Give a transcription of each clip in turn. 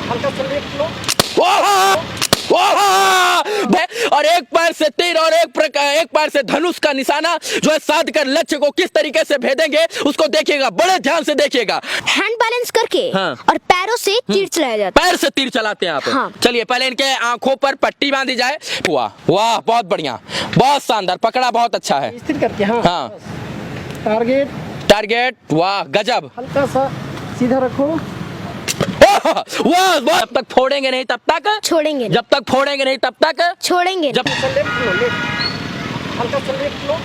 हल्का सा लेफ्ट लो। और एक पैर से तीर और एक पैर से धनुष का निशाना जो है साध कर लक्ष्य को किस तरीके से भेदेंगे उसको देखिएगा, बड़े ध्यान से देखिएगा। हैंड बैलेंस करके हाँ। और पैरों से तीर चलाया जाता पैर से तीर चलाते हैं आप। हाँ। चलिए पहले इनके आंखों पर पट्टी बांधी जाए। वाह वाह, बहुत बढ़िया, बहुत शानदार, पकड़ा बहुत अच्छा है। स्थिर करके। हाँ हाँ, टारगेट टारगेट, वाह गजब। हल्का सा सीधा रखो। वाह, जब तक फोड़ेंगे नहीं तब तक छोड़ेंगे जब तक फोड़ेंगे नहीं तब तक छोड़ेंगे जब लेफ्ट लो, लेफ्ट हल्का सा लेफ्ट लो।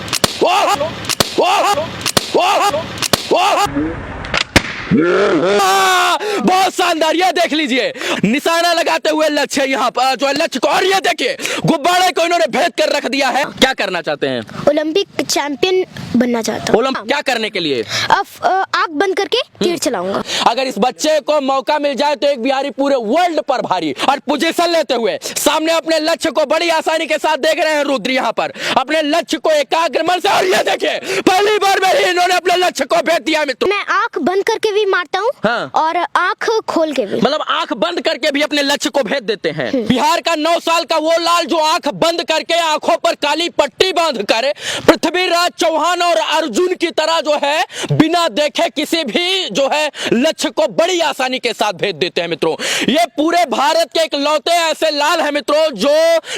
बहुत शानदार, ये देख लीजिए निशाना लगाते हुए लक्ष्य यहाँ पर जो है लक्ष्य को, और ये देखिए गुब्बारे को इन्होंने भेद कर रख दिया है। क्या करना चाहते हैं? ओलंपिक चैंपियन बनना चाहता हूँ। क्या करने के लिए? अब आँख बंद करके तीर चलाऊंगा। अगर इस बच्चे को मौका मिल जाए तो एक बिहारी पूरे वर्ल्ड पर भारी। और पोजीशन लेते हुए सामने अपने लक्ष्य को बड़ी आसानी के साथ देख रहे हैं रुद्र यहाँ पर अपने लक्ष्य को एकाग्र मन से, और ये देखिए पहली बार में ही इन्होंने अपने लक्ष्य को भेद दिया मित्रों। मैं आँख बंद करके भी मारता हूँ। हाँ। और आँख खोल के भी, मतलब आंख बंद करके भी अपने लक्ष्य को भेद देते हैं। बिहार का 9 साल का वो लाल जो आंख बंद करके आंखों पर काली पट्टी बांधकर पृथ्वीराज चौहान और अर्जुन की तरह जो है बिना देखे किसी भी जो है लक्ष्य को बड़ी आसानी के साथ भेद देते हैं मित्रों। ये पूरे भारत के इकलौते ऐसे लाल है मित्रों जो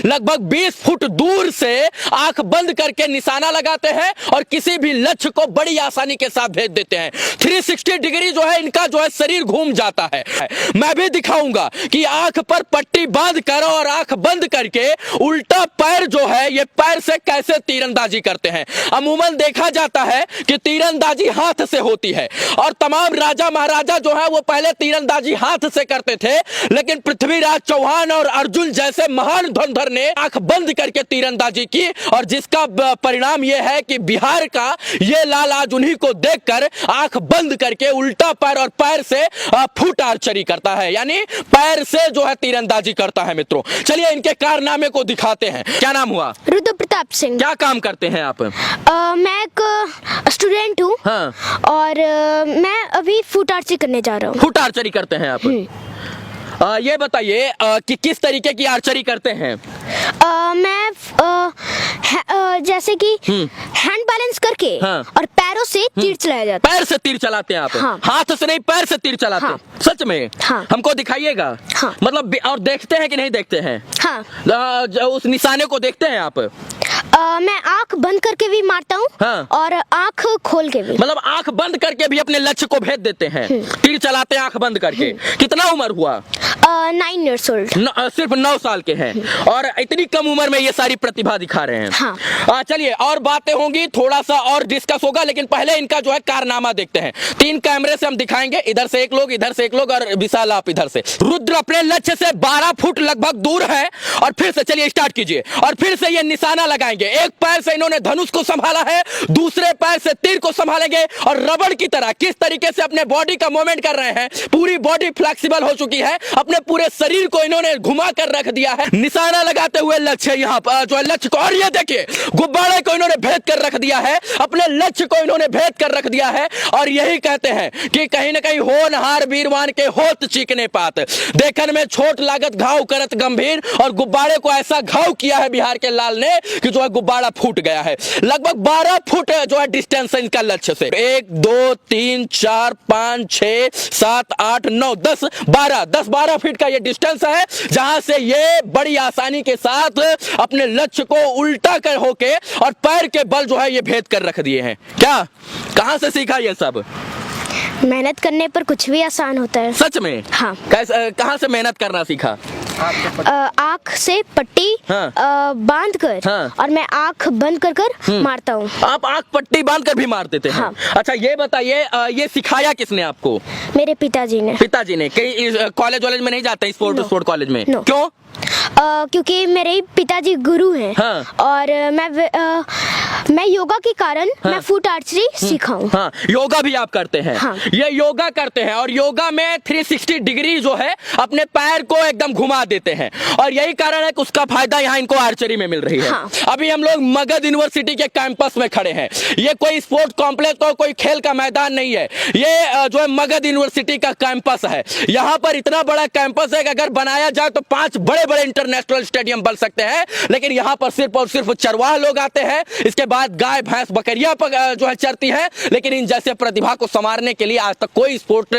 लगभग 20 फुट दूर से आंख बंद करके निशाना लगाते हैं और किसी भी लक्ष्य को बड़ी आसानी के साथ भेद देते हैं। 360 डिग्री जो है इनका जो है शरीर घूम जाता है। मैं भी दिखाऊंगा कि आंख पर पट्टी बांध कर और आंख बंद करके उल्टा पैर जो है ये पैर से कैसे तीरंदाजी करते हैं। अमूमन देखा जाता है कि तीरंदाजी हाथ से होती है और तमाम राजा महाराजा जो है वो पहले तीरंदाजी हाथ से करते थे, लेकिन पृथ्वीराज चौहान और अर्जुन जैसे महान धनुर्धर ने आंख बंद करके तीरंदाजी की और जिसका परिणाम यह है कि बिहार का ये लाल आज उन्हीं को देखकर आंख बंद करके उल्टा पैर और पैर से फुट आर्चरी करता है, यानी पैर से जो है तीरंदाजी करता है मित्रों। चलिए इनके कारनामे को दिखाते हैं। क्या नाम हुआ? रुद्र प्रताप सिंह। क्या काम करते हैं आप? मैं एक स्टूडेंट हूँ। हाँ। और मैं अभी फुट आर्चरी करने जा रहा हूँ। फुट आर्चरी करते हैं आप? ये बताइए कि किस तरीके की आर्चरी करते हैं? मैं जैसे कि हैंड बैलेंस करके हाँ। और पैरों से तीर चलाया जाता है। पैर से तीर चलाते हैं आप? हाँ। हाथ से नहीं, पैर से तीर चलाते हाँ। हैं? सच में? हाँ। हमको दिखाइएगा। हाँ। मतलब और देखते हैं कि नहीं देखते हैं? हाँ। उस निशाने को देखते हैं आप? मैं आंख बंद करके भी मारता हूँ। हाँ। और आंख खोल के भी। मतलब आंख बंद करके भी अपने लक्ष्य को भेद देते हैं, तीर चलाते हैं आंख बंद करके। कितना उम्र हुआ? 9 years old। सिर्फ 9 साल के हैं और इतनी कम उम्र में ये सारी प्रतिभा दिखा रहे हैं। हाँ। चलिए और बातें होंगी, थोड़ा सा और डिस्कस होगा, लेकिन पहले इनका जो है कारनामा देखते हैं। 3 कैमरे से हम दिखाएंगे, इधर से एक लोग, इधर से एक लोग और विशाल आप इधर से। रुद्र अपने लक्ष्य से 12 फुट लगभग दूर है और फिर से चलिए स्टार्ट कीजिए और फिर से ये निशाना लगाएंगे। एक पैर से इन्होंने धनुष को संभाला है, दूसरे पैर से तीर को संभालेंगे और रबड़ की तरह किस तरीके से अपने बॉडी का मूवमेंट कर रहे हैं। पूरी बॉडी फ्लेक्सिबल हो चुकी है, अपने पूरे शरीर को इन्होंने घुमा कर रख दिया है। निशाना लगाते हुए लक्ष्य यहाँ पर जो है लक्ष्य को, और ये देखिए गुब्बारे को इन्होंने भेद कर रख दिया है, अपने लक्ष्य को इन्होंने भेद कर रख दिया है। और यही कहते हैं कि कहीं ना कहीं होनहार वीरवान के होत चीकने पात, देखन में छोट लागत घाव करत गंभीर, और गुब्बारे को ऐसा घाव किया है बिहार के लाल ने कि जो है गुब्बारा फूट गया है। लगभग 12 फुट जो है डिस्टेंस है इनका लक्ष्य से। 1 2 3 4 5 6 7 8 9 10 12 फीट का ये डिस्टेंस है, जहां से ये बड़ी आसानी के साथ अपने लक्ष्य को उल्टा कर होके और पैर के बल जो है ये भेद कर रख दिए हैं। क्या, कहां से सीखा ये सब? मेहनत करने पर कुछ भी आसान होता है। सच में? हाँ। कैसे, कहां से मेहनत करना सीखा? आँख से पट्टी हाँ। बांध कर। हाँ। और मैं आँख बंद कर मारता हूँ। आप आंख पट्टी बांध कर भी मार देते हैं? हाँ। अच्छा ये बताइए ये सिखाया किसने आपको? मेरे पिताजी ने। पिताजी ने। कहीं कॉलेज वॉलेज में नहीं जाते स्पोर्ट कॉलेज में? No। क्यों? क्योंकि मेरे पिताजी गुरु हैं। हाँ। और मैं मैं योगा के कारण मैं फुट आर्चरी सीखा हूँ। हाँ, योगा भी आप करते हैं। हाँ। ये योगा करते हैं और योगा में 360 डिग्री जो है अपने पैर को एकदम घुमा देते हैं और यही कारण है कि उसका फायदा यहाँ इनको आर्चरी में मिल रही है। हाँ। अभी हम लोग मगध यूनिवर्सिटी के कैंपस में खड़े हैं। ये कोई स्पोर्ट कॉम्प्लेक्स और कोई खेल का मैदान नहीं है, ये जो है मगध यूनिवर्सिटी का कैंपस है। यहाँ पर इतना बड़ा कैंपस है कि अगर बनाया जाए तो 5 बड़े बड़े इंटरनेशनल स्टेडियम बन सकते हैं, लेकिन यहाँ पर सिर्फ और सिर्फ चरवाह लोग आते हैं। इसके बाद गाय भैंस बकरियां जो है चरती हैं, लेकिन इन जैसे प्रतिभा को संवारने के लिए आज तक कोई स्पोर्ट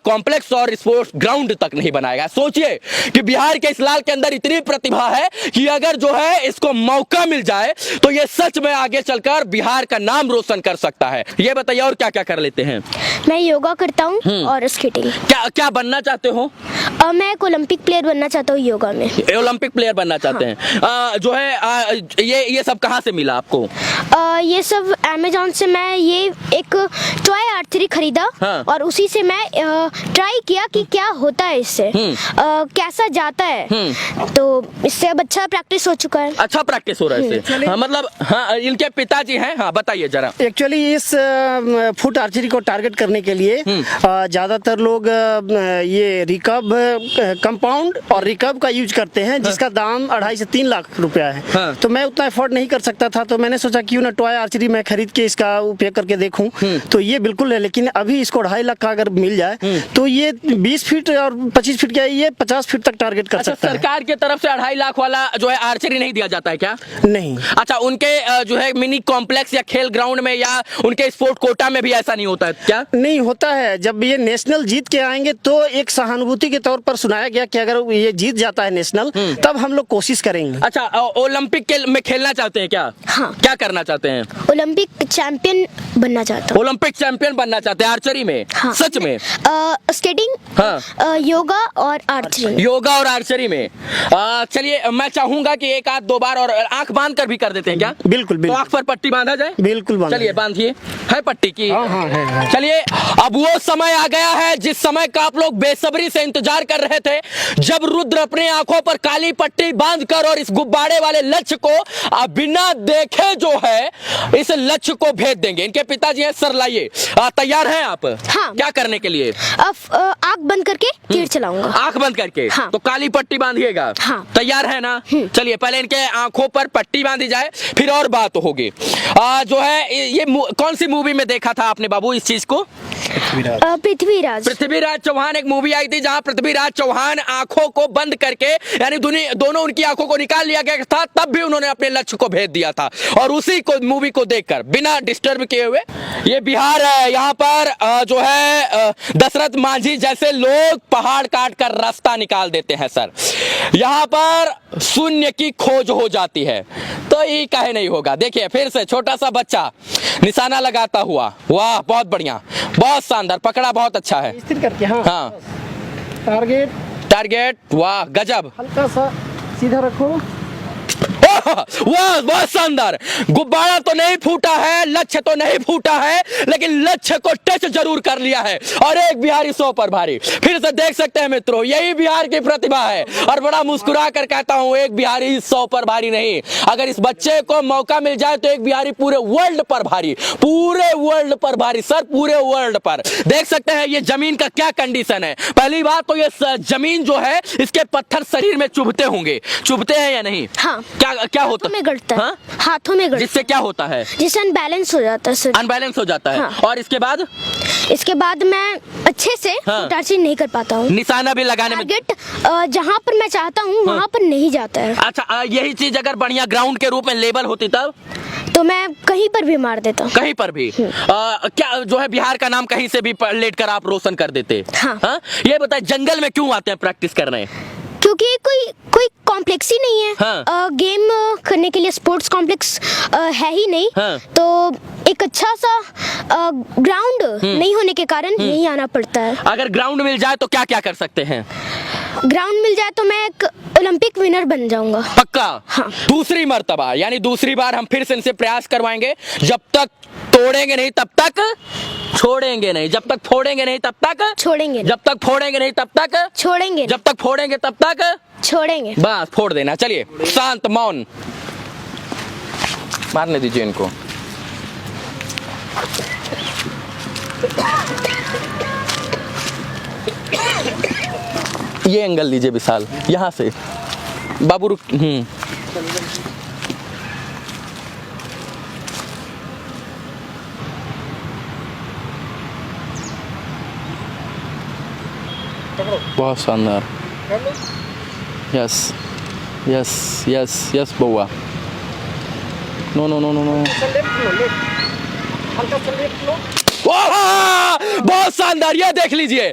कॉम्प्लेक्स और स्पोर्ट्स ग्राउंड तक नहीं बनाया। सोचिए कि बिहार के इस लाल के अंदर इतनी प्रतिभा है कि अगर जो है इसको मौका मिल जाए तो ये सच में आगे चलकर बिहार का नाम रोशन कर सकता है। ये बताइए और क्या क्या कर लेते हैं? मैं योगा करता हूँ और स्केटिंग। क्या क्या बनना चाहते हो? मैं एक ओलंपिक प्लेयर बनना चाहता हूँ योगा में। ओलंपिक प्लेयर बनना चाहते हैं। जो है ये सब कहाँ से मिला आपको? ये सब अमेज़न से मैं ये एक टॉय आर्चरी खरीदा हाँ। और उसी से मैं ट्राई किया कि क्या होता है इससे, कैसा जाता है। तो इससे अब अच्छा प्रैक्टिस हो चुका है। अच्छा प्रैक्टिस हो रहा है इससे। हाँ, मतलब हाँ, इनके पिताजी हैं। हाँ, बताइए जरा। एक्चुअली इस फुट आर्चरी को टारगेट करने के लिए ज़्यादातर लोग ये रिकर्व कंपाउंड और रिकर्व का यूज करते हैं, जिसका दाम 2.5 से 3 लाख रुपया है। हाँ। तो मैं उतना एफोर्ड नहीं कर सकता था, तो मैंने सोचा क्यों ना टॉय आर्चरी मैं खरीद के इसका उपयोग करके देखूं। तो ये बिल्कुल है, लेकिन अभी इसको 2.5 लाख का अगर मिल जाए तो ये 20 फीट और 25 फीट क्या, ये 50 फीट तक टारगेट कर सकता है। सरकार की तरफ से 2.5 लाख वाला जो है आर्चरी नहीं दिया जाता है क्या? नहीं। अच्छा, उनके जो है मिनी कॉम्प्लेक्स या खेल ग्राउंड में या उनके स्पोर्ट कोटा में भी ऐसा नहीं होता है क्या? नहीं होता है। जब ये नेशनल जीत के आएंगे तो एक सहानुभूति के तौर पर सुनाया गया कि अगर ये जीत जाता है नेशनल, तब हम लोग कोशिश करेंगे। अच्छा, ओलंपिक में खेलना चाहते हैं क्या? हाँ। क्या करना चाहते हैं? ओलंपिक चैंपियन बनना चाहता हूँ। ओलंपिक चैंपियन बनना चाहते हैं आर्चरी में? हाँ। सच में? स्केटिंग, हाँ। योगा और आर्चरी। योगा और आर्चरी में। चलिए, मैं चाहूंगा कि एक आध 2 बार और आंख बांध कर भी कर देते हैं क्या? बिल्कुल तो बिल्कुल। आंख पर पट्टी बांधा जाए? बिल्कुल बांधा चलिए, बांधिए। है पट्टी की? हाँ, हाँ, है। चलिए, अब वो समय आ गया है जिस समय का आप लोग बेसब्री से इंतजार कर रहे थे, जब रुद्र अपने आंखों पर काली पट्टी बांधकर और इस गुब्बारे वाले लक्ष्य को बिना देखे जो है इस लक्ष्य को भेज देंगे। इनके पिताजी हैं, सर लाइए। तैयार हैं आप? हाँ। क्या करने के लिए? आँख बंद करके तीर चलाऊंगा। आंख बंद करके? हाँ। तो काली पट्टी बांधिएगा। हाँ। तैयार है ना? चलिए, पहले इनके आंखों पर पट्टी बांधी जाए, फिर और बात होगी। जो है ये कौन सी मूवी में देखा था आपने बाबू इस चीज को? पृथ्वीराज। पृथ्वीराज चौहान एक मूवी आई थी जहां पृथ्वीराज चौहान आंखों को बंद करके, यानी दोनों उनकी आंखों को निकाल लिया गया था, तब भी उन्होंने अपने लक्ष्य को भेज दिया था। और उसी को मूवी को देखकर बिना डिस्टर्ब किए हुए, ये बिहार है, यहाँ पर जो है दशरथ मांझी जैसे लोग पहाड़ काट कर रास्ता निकाल देते हैं सर। यहाँ पर शून्य की खोज हो जाती है, तो ये काहे नहीं होगा। देखिए फिर से छोटा सा बच्चा निशाना लगाता हुआ, वाह बहुत बढ़िया, बहुत शानदार, पकड़ा बहुत अच्छा है। स्थिर करके। हाँ, हाँ, टारगेट, वाह गजब, हल्का सा सीधा रखो। वाह बहुत शानदार। गुब्बारा तो नहीं फूटा है, लक्ष्य तो नहीं फूटा है, लेकिन लक्ष्य को टच जरूर कर लिया है और एक बिहारी 100 पर भारी। फिर से देख सकते हैं मित्रों, यही बिहार की प्रतिभा है। और बड़ा मुस्कुरा कर कहता हूं, एक बिहारी 100 पर भारी नहीं, अगर इस बच्चे को मौका मिल जाए तो एक बिहारी पूरे वर्ल्ड पर भारी, पूरे वर्ल्ड पर भारी सर, पूरे वर्ल्ड पर। देख सकते हैं ये जमीन का क्या कंडीशन है। पहली बात तो ये जमीन जो है, इसके पत्थर शरीर में चुभते होंगे, चुभते हैं या नहीं? हाँ। क्या होता में गड़ता है। हाँ? हाथों में गड़ता है। जिससे क्या होता है? जिससे अनबैलेंस हो जाता है सर। अनबैलेंस हो जाता है। हाँ। और इसके बाद मैं अच्छे से हाँ। टारगेट नहीं कर पाता हूँ। निशाना भी लगाने में टारगेट जहाँ पर मैं चाहता हूँ वहाँ पर नहीं जाता है। अच्छा, यही चीज अगर बढ़िया ग्राउंड के रूप में लेवल होती तब तो मैं कहीं पर भी मार देता हूँ। कहीं पर भी क्या जो है बिहार का नाम कहीं से भी लेट कर आप रोशन कर देते। हाँ। हाँ? ये बताए जंगल में क्यों आते हैं प्रैक्टिस करने? क्योंकि कोई कॉम्प्लेक्स ही नहीं है। हाँ। गेम करने के लिए स्पोर्ट्स कॉम्प्लेक्स है ही नहीं। हाँ। तो एक अच्छा सा ग्राउंड नहीं होने के कारण यहीं आना पड़ता है। अगर ग्राउंड मिल जाए तो क्या क्या कर सकते हैं? ग्राउंड मिल जाए तो मैं एक ओलंपिक विनर बन जाऊंगा। पक्का? हाँ। दूसरी मर्तबा, यानी दूसरी बार हम फिर से इनसे प्रयास करवाएंगे। जब तक तोड़ेंगे नहीं तब तक छोड़ेंगे नहीं, जब तक फोड़ेंगे नहीं तब तक छोड़ेंगे नहीं। जब तक फोड़ेंगे नहीं तब तक छोड़ेंगे जब तक फोड़ेंगे तब तक छोड़ेंगे। बस फोड़ देना। चलिए, शांत मौन। मारने दीजिए इनको। ये एंगल लीजिए विशाल, यहाँ से बाबू रुक। बहुत शानदार। यस यस यस यस बउआ। No no no no no. बहुत शानदार, ये देख लीजिए।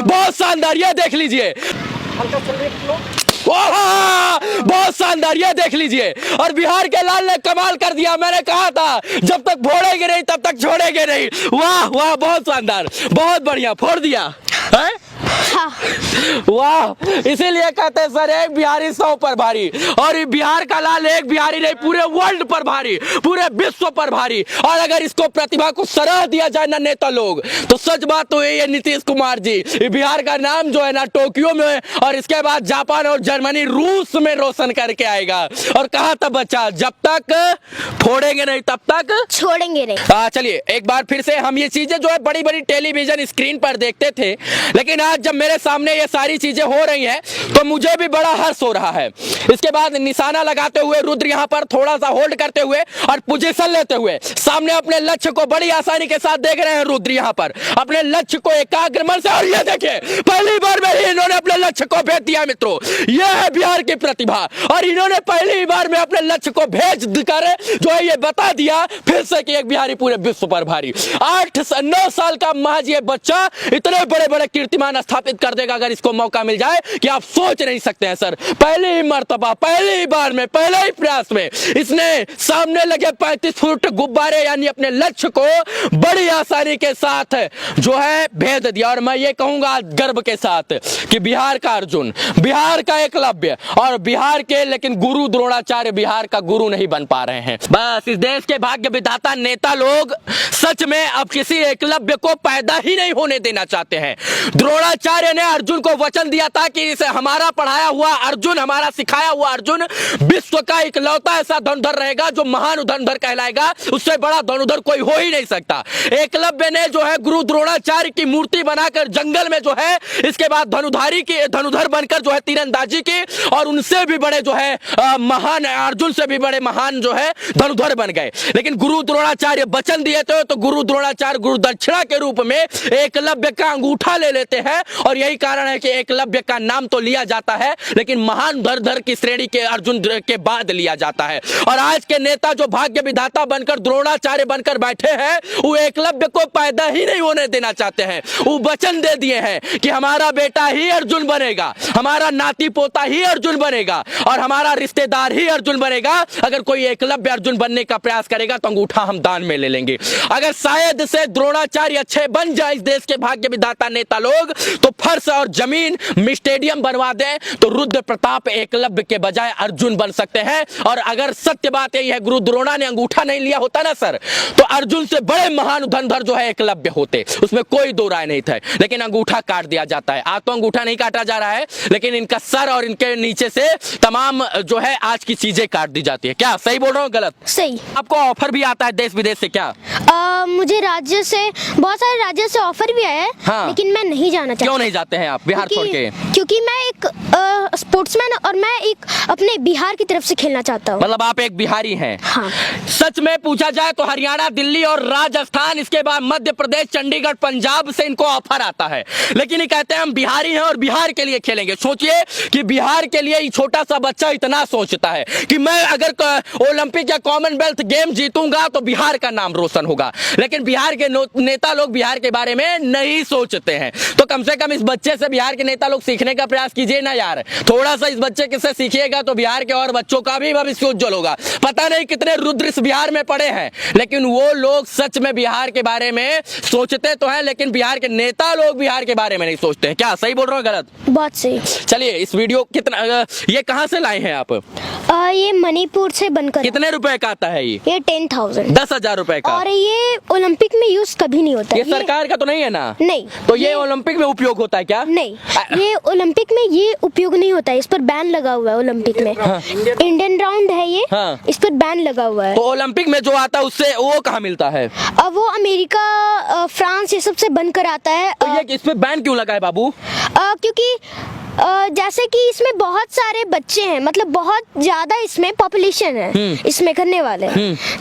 बहुत शानदार, ये देख लीजिए। बहुत शानदार, ये देख लीजिए। और बिहार के लाल ने कमाल कर दिया। मैंने कहा था जब तक फोड़ेंगे नहीं तब तक छोड़ेंगे नहीं। वाह वाह, बहुत शानदार, बहुत बढ़िया, फोड़ दिया है? वाह, इसीलिए कहते हैं सर एक बिहारी 100 पर भारी। और ये बिहार का लाल एक बिहारी नहीं, पूरे वर्ल्ड पर भारी, पूरे विश्व पर भारी। और अगर इसको प्रतिभा को सराह दिया जाए ना नेता लोग, तो सच बात तो ये नीतीश कुमार जी, ये बिहार का नाम जो है ना टोक्यो में और इसके बाद जापान और जर्मनी रूस में रोशन करके आएगा। और कहा था बच्चा, जब तक फोड़ेंगे नहीं तब तक छोड़ेंगे नहीं। चलिए एक बार फिर से, हम ये चीजें जो है बड़ी बड़ी टेलीविजन स्क्रीन पर देखते थे, लेकिन आज जब मेरे सामने ये सारी चीजें हो रही हैं तो मुझे भी बड़ा हर्ष हो रहा है। इसके बाद निशाना लगाते हुए रुद्र यहाँ पर थोड़ा सा होल्ड करते हुए और पोजीशन लेते हुए सामने अपने लक्ष्य को बड़ी आसानी के साथ देख रहे हैं। रुद्र यहाँ पर अपने लक्ष्य को एकाग्र मन से, और ये देखिए पहली बार में ही इन्होंने अपने लक्ष्य को भेज दिया मित्रों। ये है बिहार की प्रतिभा। और इन्होंने पहली बार में अपने लक्ष्य को भेज कर जो है ये बता दिया फिर से कि एक बिहारी पूरे विश्व पर भारी। 8-9 साल का महज ये बच्चा इतने बड़े बड़े कीर्तिमान स्थापित कर देगा अगर इसको मौका मिल जाए कि आप सोच नहीं सकते हैं सर। पहली ही मर्तबा, पहली ही बार में, पहले ही प्रयास में इसने सामने लगे 35 फुट गुब्बारे यानी अपने लक्ष्य को बड़ी आसानी के साथ जो है भेद दिया। और मैं ये कहूंगा गर्व के साथ कि बिहार का अर्जुन, बिहार का एकलव्य और बिहार के लेकिन गुरु द्रोणाचार्य बिहार का गुरु नहीं बन पा रहे हैं। बस इस देश के भाग्य विधाता नेता लोग सच में अब किसी एकलव्य को पैदा ही नहीं होने देना चाहते हैं। द्रोणाचार्य ने अर्जुन को वचन दिया था कि इसे हमारा पढ़ाया हुआ अर्जुन, हमारा सिखाया हुआ अर्जुन विश्व का इकलौता ऐसा धनुर्धर रहेगा जो महान धनुर्धर कहलाएगा। उससे बड़ा धनुर्धर कोई हो ही नहीं सकता। एकलव्य ने जो है गुरु द्रोणाचार्य की मूर्ति बनाकर जंगल में जो है इसके बाद धनुर्धर बनकर जो है तीरंदाजी की, और उनसे भी बड़े जो है महान, अर्जुन से भी बड़े महान जो है धनुर्धर बन गए। लेकिन गुरु द्रोणाचार्य वचन दिए थे तो गुरु द्रोणाचार्य गुरु दक्षिणा के रूप में एकलव्य का अंगूठा ले लेते हैं। और यही कारण है कि एकलव्य का नाम तो लिया जाता है लेकिन महान धनुर्धर की श्रेणी के अर्जुन के बाद लिया जाता है। और आज के नेता जो भाग्य विधाता बनकर द्रोणाचार्य बनकर बैठे हैं वो एकलव्य को पैदा ही नहीं होने देना चाहते हैं। वो वचन दे दिए हैं कि हमारा बेटा ही अर्जुन बनेगा, हमारा नाती पोता ही अर्जुन बनेगा और हमारा रिश्तेदार ही अर्जुन बनेगा। अगर कोई एकलव्य अर्जुन बनने का प्रयास करेगा तो अंगूठा हम दान में ले लेंगे। अगर शायद से द्रोणाचार्य अच्छे बन जाए इस देश के भाग्य विधाता नेता लोग तो फर्श और जमीन स्टेडियम बनवा दें तो रुद्र प्रताप एकलव्य के बजाय अर्जुन बन सकते हैं। और अगर सत्य बात यही है गुरु द्रोणा ने अंगूठा नहीं लिया होता ना सर, तो अर्जुन से बड़े महान धनुर्धर जो है एकलव्य होते, उसमें कोई दो राय नहीं था। लेकिन अंगूठा काट दिया जाता है। आज तो अंगूठा नहीं काटा जा रहा है लेकिन इनका सर और इनके नीचे से तमाम जो है आज की चीजें काट दी जाती है। क्या सही बोल रहा हूँ गलत? सही। आपको ऑफर भी आता है देश विदेश से क्या? मुझे राज्य से, बहुत सारे राज्य से ऑफर भी आया है। हाँ। लेकिन मैं नहीं जाना चाहती। क्यों नहीं जाते हैं आप बिहार छोड़ के? क्योंकि मैं एक स्पोर्ट्समैन और मैं एक अपने बिहार की तरफ से खेलना चाहता हूँ। मतलब आप एक बिहारी हैं? हाँ। सच में पूछा जाए तो हरियाणा, दिल्ली और राजस्थान, इसके बाद मध्य प्रदेश, चंडीगढ़, पंजाब से इनको ऑफर आता है। लेकिन ये कहते हैं हम बिहारी हैं और बिहार के लिए खेलेंगे। सोचिए कि बिहार के लिए छोटा सा बच्चा इतना सोचता है कि मैं अगर ओलंपिक या कॉमनवेल्थ गेम जीतूंगा तो बिहार का नाम रोशन होगा। लेकिन बिहार के नेता लोग बिहार के बारे में नहीं सोचते हैं। तो कम से कम इस बच्चे से बिहार के नेता लोग सीखने का प्रयास कीजिए ना यार। थोड़ा सा इस बच्चे से सीखिएगा तो बिहार के और बच्चों का भी भविष्य उज्जवल होगा। पता नहीं कितने रुद्र इस बिहार में पड़े हैं लेकिन वो लोग सच में बिहार के बारे में सोचते तो हैं लेकिन बिहार के नेता लोग बिहार के बारे में नहीं सोचते हैं। क्या सही बोल रहा हूँ गलत? बहुत सही। चलिए इस वीडियो कितना, ये कहाँ से लाए हैं आप? ये मणिपुर से बनकर। कितने रुपए का आता है ये? 10,000। 10,000 रुपए का। और ये ओलंपिक में यूज कभी नहीं होता। ये सरकार का तो नहीं है ना? नहीं। तो ये ओलंपिक में उपयोग होता है क्या? नहीं, ये ओलंपिक में ये उपयोग नहीं होता है, इस पर बैन लगा हुआ है ओलंपिक में। इंडियन राउंड है ये, हाँ। इस पर बैन लगा हुआ है। तो ओलंपिक में जो आता है उससे वो कहाँ मिलता है? अब वो अमेरिका, फ्रांस ये सब से बन कर आता है। तो ये इस पे बैन क्यों लगा है बाबू? क्योंकि जैसे कि इसमें बहुत सारे बच्चे हैं, मतलब बहुत ज्यादा इसमें पॉपुलेशन है इसमें करने वाले,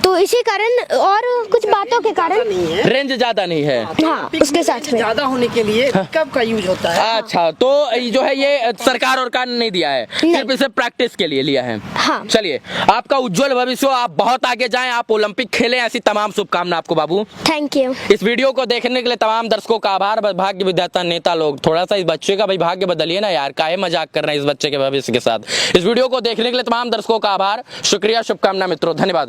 तो इसी कारण और कुछ बातों के कारण रेंज ज्यादा नहीं है। हाँ, उसके साथ में ज्यादा होने के लिए कब का यूज होता है। अच्छा, तो ये जो है ये सरकार और का नहीं दिया है, सिर्फ इसे प्रैक्टिस के लिए लिया है। हाँ। चलिए, आपका उज्जवल भविष्य हो, आप बहुत आगे जाएं, आप ओलंपिक खेलें, ऐसी तमाम शुभकामना आपको बाबू। Thank you. इस वीडियो को देखने के लिए तमाम दर्शकों का आभार। भाग्य विधाता नेता लोग, थोड़ा सा इस बच्चे का भाई भाग्य बदलिए ना यार, काहे मजाक कर रहे हैं इस बच्चे के भविष्य के साथ। इस वीडियो को देखने के लिए तमाम दर्शकों का आभार, शुक्रिया, शुभकामना मित्रों, धन्यवाद।